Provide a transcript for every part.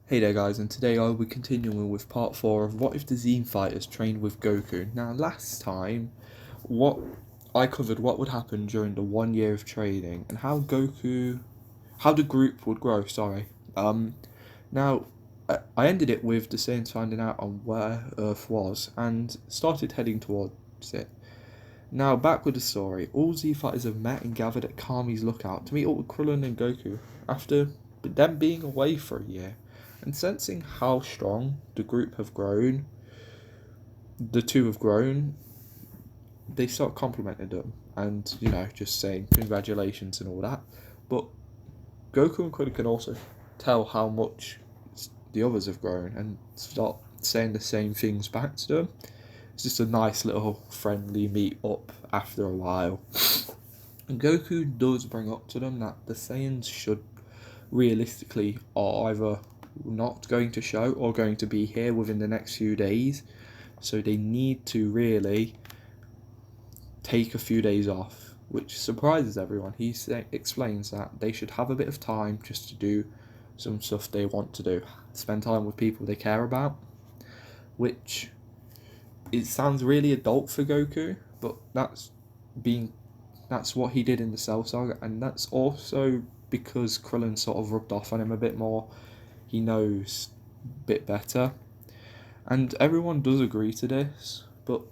Hey there guys, and today I'll be continuing with part 4 of What If the Z Fighters trained with Goku. Now last time, what I covered what would happen during the 1 year of training and how the group would grow, sorry. Now, I ended it with the Saiyans finding out on where Earth was and started heading towards it. Now back with the story, all Z Fighters have met and gathered at Kami's lookout to meet up with Krillin and Goku after them being away for a year. And sensing how strong the group have grown, the two have grown, they start complimenting them and, just saying congratulations and all that. But Goku and Krillin can also tell how much the others have grown and start saying the same things back to them. It's just a nice little friendly meet up after a while. And Goku does bring up to them that the Saiyans should realistically are either not going to show or going to be here within the next few days, so they need to really take a few days off, which surprises everyone. He explains that they should have a bit of time just to do some stuff they want to do, spend time with people they care about, which it sounds really adult for Goku, but that's what he did in the Cell Saga, and that's also because Krillin sort of rubbed off on him a bit more. He knows a bit better. And everyone does agree to this, but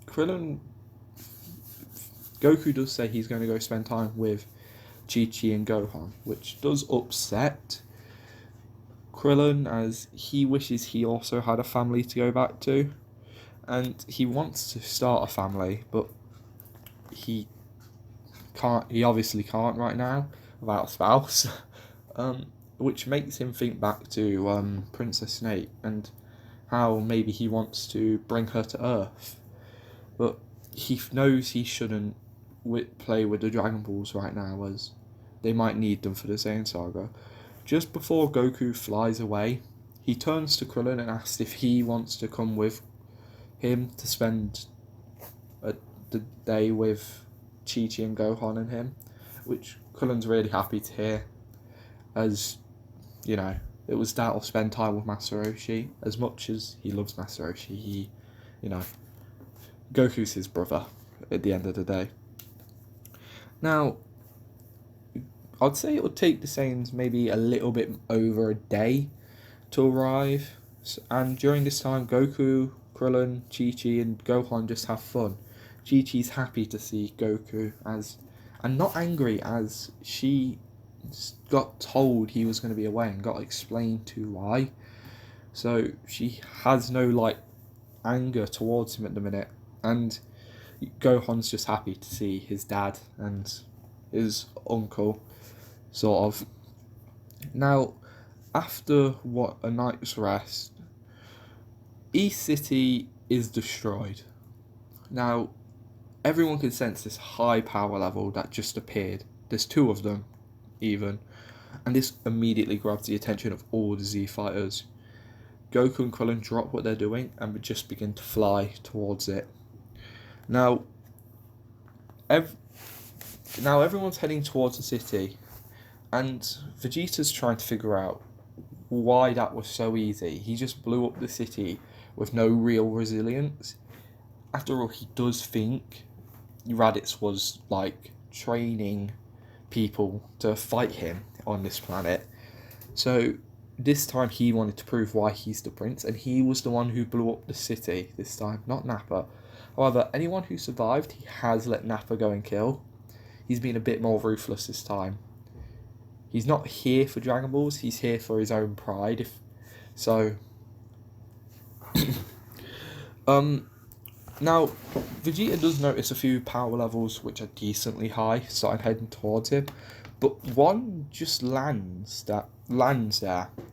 Goku does say he's going to go spend time with Chi-Chi and Gohan, which does upset Krillin as he wishes he also had a family to go back to. And he wants to start a family, but he obviously can't right now without a spouse. Which makes him think back to Princess Snake and how maybe he wants to bring her to Earth. But he knows he shouldn't play with the Dragon Balls right now, as they might need them for the Saiyan Saga. Just before Goku flies away, he turns to Krillin and asks if he wants to come with him to spend the day with Chi-Chi and Gohan and him, which Krillin's really happy to hear, as it was that'll spend time with Master Roshi. As much as he loves Master Roshi, Goku's his brother at the end of the day. Now, I'd say it would take the Saiyans maybe a little bit over a day to arrive, and during this time, Goku, Krillin, Chi-Chi, and Gohan just have fun. Chi-Chi's happy to see Goku and not angry, as she got told he was going to be away and got explained to why. So she has no anger towards him at the minute, and Gohan's just happy to see his dad and his uncle, sort of. Now, after a night's rest, East City is destroyed. Now, everyone can sense this high power level that just appeared. There's two of them, even, and this immediately grabs the attention of all the Z Fighters. Goku and Krillin drop what they're doing and just begin to fly towards it. Now, everyone's heading towards the city, and Vegeta's trying to figure out why that was so easy. He just blew up the city with no real resilience. After all, he does think Raditz was training people to fight him on this planet. So this time he wanted to prove why he's the prince, and he was the one who blew up the city this time, not Nappa. However, anyone who survived, he has let Nappa go and kill. He's been a bit more ruthless this time. He's not here for Dragon Balls, he's here for his own pride. Now, Vegeta does notice a few power levels which are decently high, so I'm heading towards him. But one just lands there.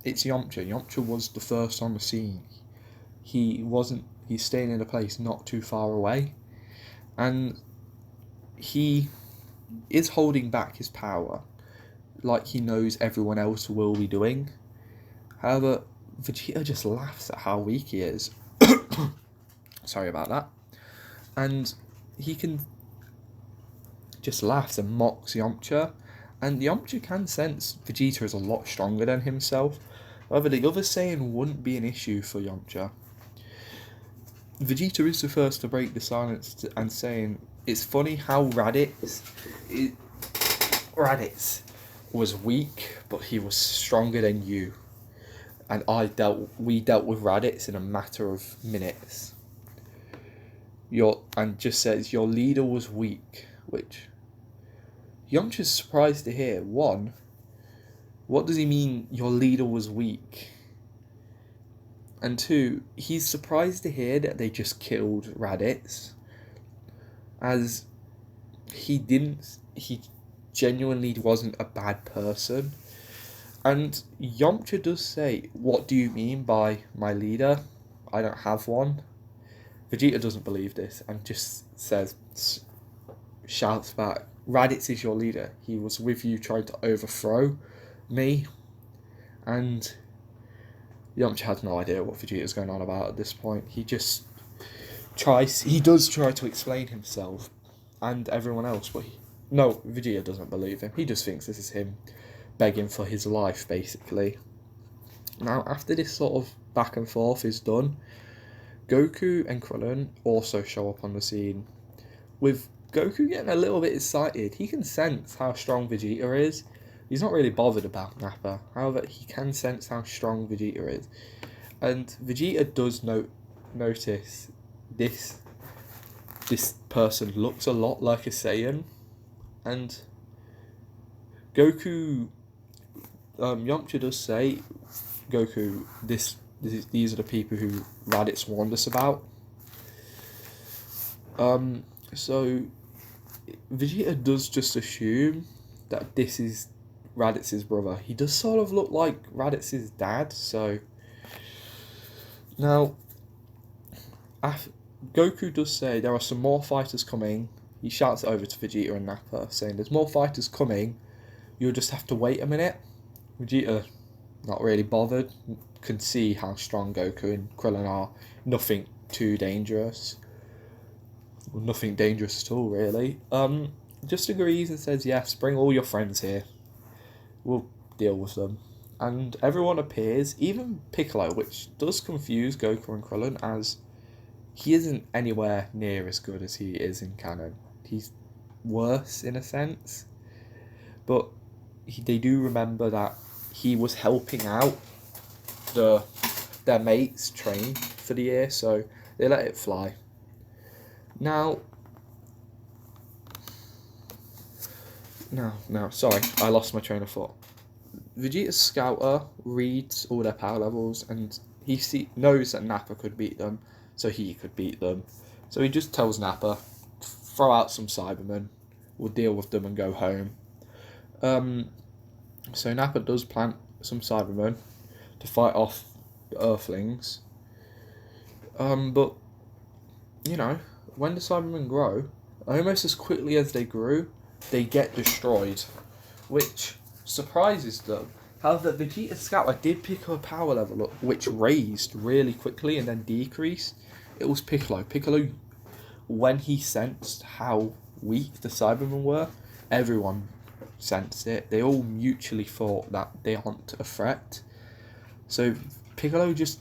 It's Yamcha. Yamcha was the first on the scene. He's staying in a place not too far away. And he is holding back his power, like he knows everyone else will be doing. However, Vegeta just laughs at how weak he is. Sorry about that. And he can just laughs and mocks Yamcha, and Yamcha can sense Vegeta is a lot stronger than himself, However, the other Saiyan wouldn't be an issue for Yamcha. Vegeta is the first to break the silence and saying, "It's funny how Raditz was weak, but he was stronger than you. And we dealt with Raditz in a matter of minutes. And just says your leader was weak," which Yamcha's surprised to hear. One, what does he mean your leader was weak? And two, he's surprised to hear that they just killed Raditz, as he genuinely wasn't a bad person. And Yamcha does say, "What do you mean by my leader? I don't have one." Vegeta doesn't believe this and just shouts back, "Raditz is your leader. He was with you trying to overthrow me." And Yamcha has no idea what Vegeta's going on about at this point. He does try to explain himself and everyone else, but Vegeta doesn't believe him. He just thinks this is him begging for his life, basically. Now, after this sort of back and forth is done, Goku and Krillin also show up on the scene. With Goku getting a little bit excited, he can sense how strong Vegeta is. He's not really bothered about Nappa. However, he can sense how strong Vegeta is. And Vegeta does notice this person looks a lot like a Saiyan. And Goku, Yamcha does say, "Goku, these are the people who Raditz warned us about." So Vegeta does just assume that this is Raditz's brother. He does sort of look like Raditz's dad, so now Goku does say there are some more fighters coming. He shouts it over to Vegeta and Nappa, saying there's more fighters coming, you'll just have to wait a minute. Vegeta, not really bothered, can see how strong Goku and Krillin are. Nothing too dangerous. Well, nothing dangerous at all, really. Just agrees and says, "Yes, bring all your friends here. We'll deal with them." And everyone appears, even Piccolo, which does confuse Goku and Krillin, as he isn't anywhere near as good as he is in canon. He's worse in a sense, but they do remember that he was helping out their mates train for the year, so they let it fly. Now, sorry, I lost my train of thought. Vegeta's scouter reads all their power levels, and he knows that Nappa could beat them, so he could beat them. So he just tells Nappa, "Throw out some Saibamen, we'll deal with them and go home." So Nappa does plant some Saibamen to fight off the Earthlings. But, when the Saibamen grow, almost as quickly as they grew, they get destroyed, which surprises them. However, Vegeta's scouter did pick a power level up, which raised really quickly and then decreased. It was Piccolo. Piccolo, when he sensed how weak the Saibamen were, everyone sensed it. They all mutually thought that they aren't a threat. So Piccolo just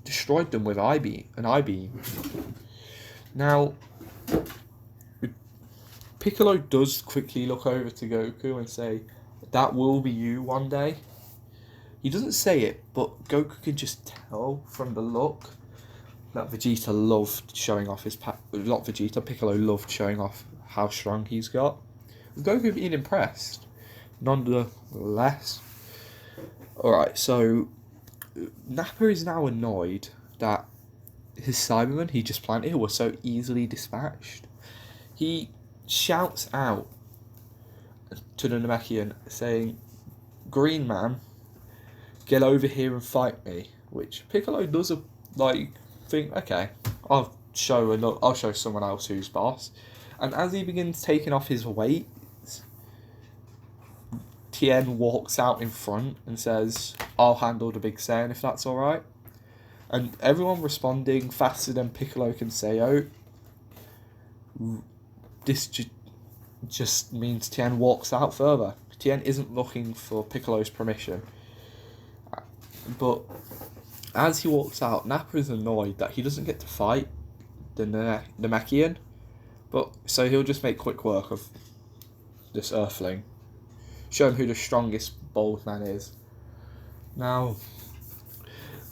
destroyed them with an I-beam. Now, Piccolo does quickly look over to Goku and say, "That will be you one day." He doesn't say it, but Goku can just tell from the look that Vegeta loved showing off Piccolo loved showing off how strong he's got. With Goku being impressed, nonetheless. Alright, so Nappa is now annoyed that his Saibamen he just planted were so easily dispatched. He shouts out to the Namekian saying, "Green man, get over here and fight me." Which Piccolo does think, okay, I'll show someone else who's boss. And as he begins taking off his weight, Tien walks out in front and says, "I'll handle the big Saiyan if that's alright." And everyone responding faster than Piccolo can say out. This just means Tien walks out further. Tien isn't looking for Piccolo's permission. But as he walks out, Nappa is annoyed that he doesn't get to fight the Namekian, but so he'll just make quick work of this Earthling, show him who the strongest bald man is. Now,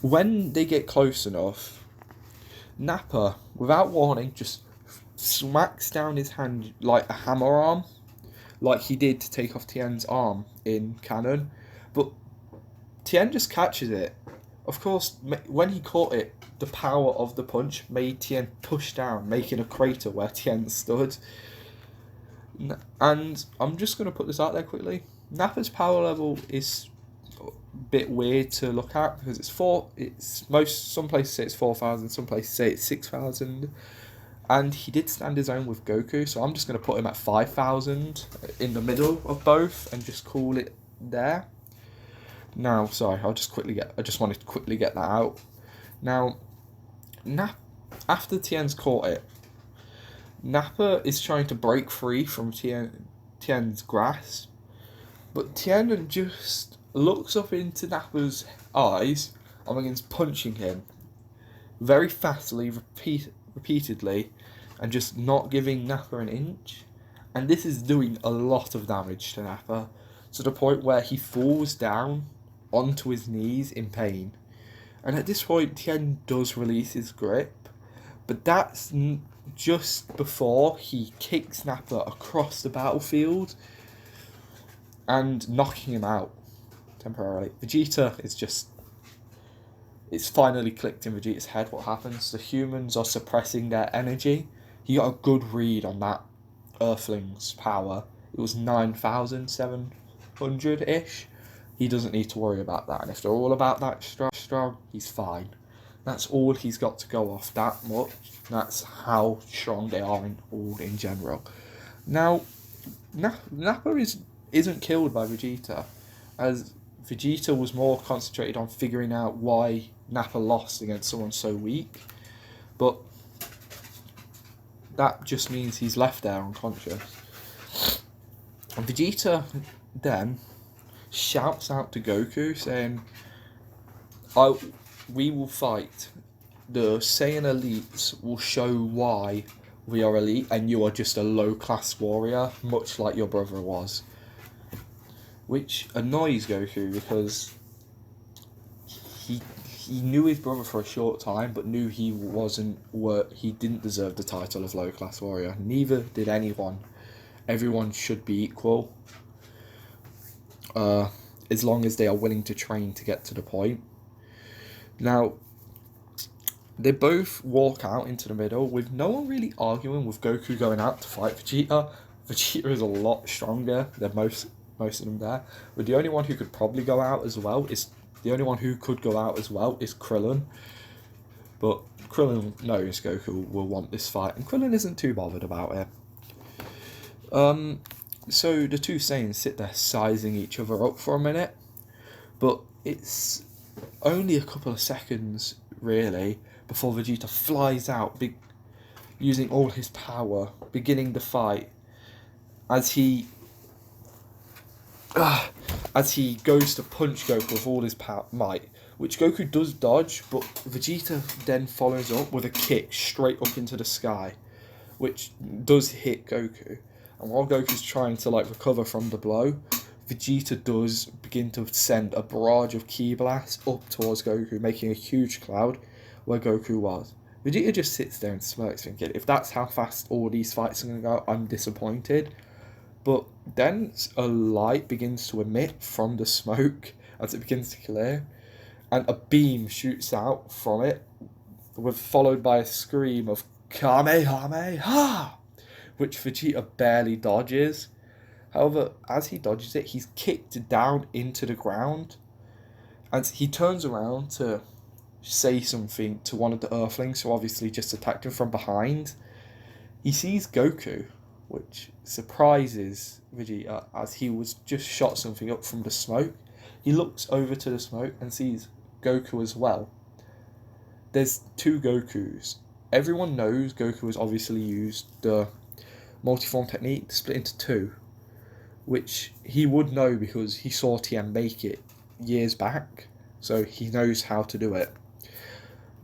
when they get close enough, Nappa, without warning, just smacks down his hand like a hammer arm, like he did to take off Tien's arm in canon. But Tien just catches it. Of course, when he caught it, the power of the punch made Tien push down, making a crater where Tien stood. And I'm just going to put this out there quickly. Nappa's power level is a bit weird to look at because some places say it's 4,000, some places say it's 6,000. And he did stand his own with Goku, so I'm just going to put him at 5,000 in the middle of both and just call it there. Now, sorry, I just wanted to quickly get that out. Now, after Tien's caught it, Nappa is trying to break free from Tien's grasp, but Tien just looks up into Nappa's eyes and begins punching him very fastly, repeatedly, and just not giving Nappa an inch. And this is doing a lot of damage to Nappa, to the point where he falls down onto his knees in pain. And at this point, Tien does release his grip, but that's just before he kicks Nappa across the battlefield and knocking him out temporarily. Vegeta is just... It's finally clicked in Vegeta's head what happens. The humans are suppressing their energy. He got a good read on that Earthling's power. It was 9,700-ish. He doesn't need to worry about that. And if they're all about that strong, he's fine. That's all he's got to go off, that much. That's how strong they are in general. Now, Nappa isn't killed by Vegeta, as Vegeta was more concentrated on figuring out why Nappa lost against someone so weak. But that just means he's left there unconscious. And Vegeta then shouts out to Goku saying, we will fight. The Saiyan elites will show why we are elite and you are just a low-class warrior, much like your brother was. Which annoys Goku because he knew his brother for a short time, but knew he didn't deserve the title of low-class warrior. Neither did anyone. Everyone should be equal, as long as they are willing to train to get to the point. Now, they both walk out into the middle with no one really arguing with Goku going out to fight Vegeta. Vegeta is a lot stronger than most of them there. But the only one who could probably go out as well is Krillin. But Krillin knows Goku will want this fight, and Krillin isn't too bothered about it. So the two Saiyans sit there sizing each other up for a minute, but it's only a couple of seconds, really, before Vegeta flies out, using all his power, beginning the fight, as he goes to punch Goku with all his might, which Goku does dodge, but Vegeta then follows up with a kick straight up into the sky, which does hit Goku. And while Goku's trying to recover from the blow, Vegeta does begin to send a barrage of ki blasts up towards Goku, making a huge cloud where Goku was. Vegeta just sits there and smirks, thinking, if that's how fast all these fights are going to go, I'm disappointed. But then a light begins to emit from the smoke as it begins to clear, and a beam shoots out from it, followed by a scream of Kamehameha, which Vegeta barely dodges. However, as he dodges it, he's kicked down into the ground, and he turns around to say something to one of the Earthlings, who obviously just attacked him from behind. He sees Goku, which surprises Vegeta, as he was just shot something up from the smoke. He looks over to the smoke and sees Goku as well. There's two Gokus. Everyone knows Goku has obviously used the multiform technique to split into two, which he would know because he saw Tien make it years back. so he knows how to do it.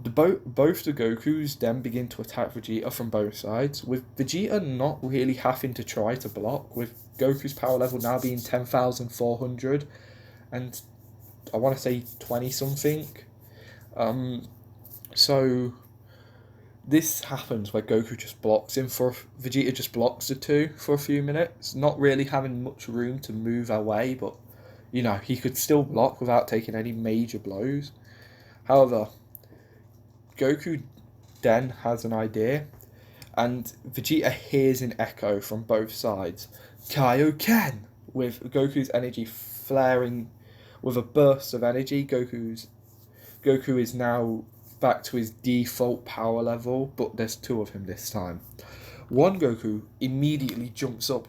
Both the Gokus then begin to attack Vegeta from both sides, with Vegeta not really having to try to block, with Goku's power level now being 10,400 and I want to say 20 something. So this happens where Goku just blocks him Vegeta just blocks the two for a few minutes, not really having much room to move away, but he could still block without taking any major blows. However, Goku then has an idea, and Vegeta hears an echo from both sides. Kaioken! With Goku's energy flaring with a burst of energy, Goku is now back to his default power level, but there's two of him this time. One Goku immediately jumps up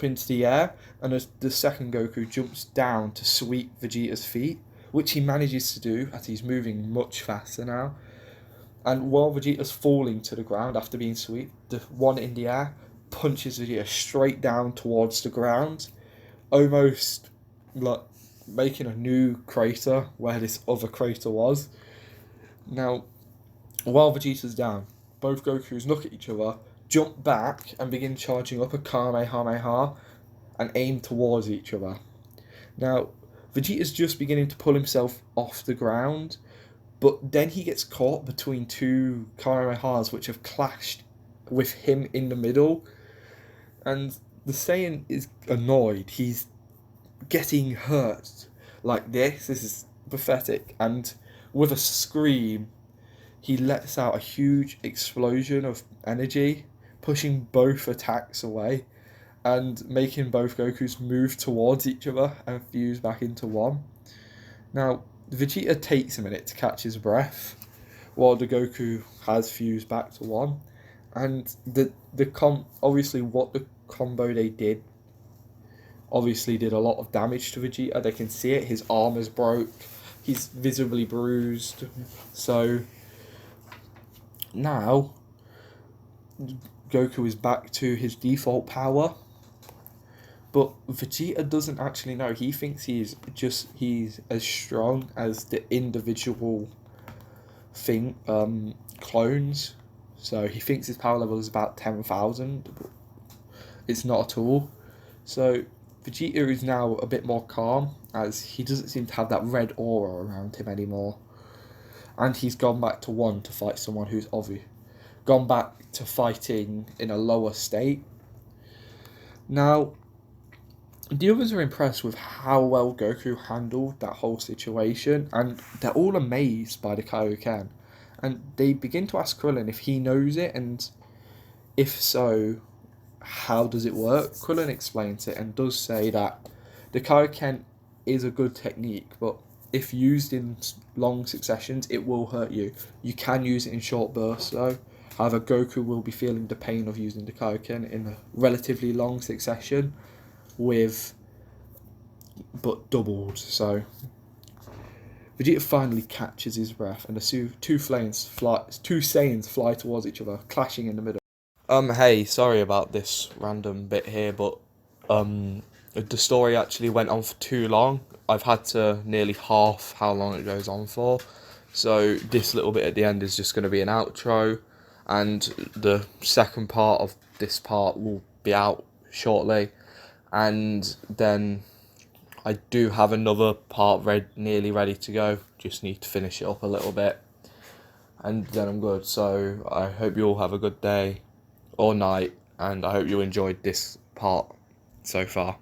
into the air, and as the second Goku jumps down to sweep Vegeta's feet, which he manages to do as he's moving much faster now. And while Vegeta's falling to the ground after being swept, the one in the air punches Vegeta straight down towards the ground, almost like making a new crater where this other crater was. Now, while Vegeta's down, both Gokus look at each other, jump back, and begin charging up a Kamehameha and aim towards each other. Now, Vegeta's just beginning to pull himself off the ground, but then he gets caught between two Kamehamehas which have clashed with him in the middle, and the Saiyan is annoyed. He's getting hurt like this. This is pathetic, and with a scream, he lets out a huge explosion of energy, pushing both attacks away and making both Gokus move towards each other and fuse back into one. Now, Vegeta takes a minute to catch his breath while the Goku has fused back to one, and obviously what the combo they did obviously did a lot of damage to Vegeta. They can see it. His arm is broke. He's visibly bruised. So now Goku is back to his default power, but Vegeta doesn't actually know. He thinks he's as strong as the individual clones. So he thinks his power level is about 10,000, but it's not at all. So Vegeta is now a bit more calm, as he doesn't seem to have that red aura around him anymore. And he's gone back to one to fight someone who's gone back to fighting in a lower state. Now, the others are impressed with how well Goku handled that whole situation, and they're all amazed by the Kaioken. And they begin to ask Krillin if he knows it, and if so, how does it work? Krillin explains it and does say that the Kaioken is a good technique, but if used in long successions, it will hurt you. You can use it in short bursts though. However, Goku will be feeling the pain of using the Kaioken in a relatively long succession, but doubled. So Vegeta finally catches his breath, and the two Saiyans fly towards each other, clashing in the middle. Hey, sorry about this random bit here, but the story actually went on for too long. I've had to nearly half how long it goes on for, so this little bit at the end is just going to be an outro, and the second part of this part will be out shortly, and then I do have another part nearly ready to go, just need to finish it up a little bit, and then I'm good. So I hope you all have a good day or night, and I hope you enjoyed this part so far.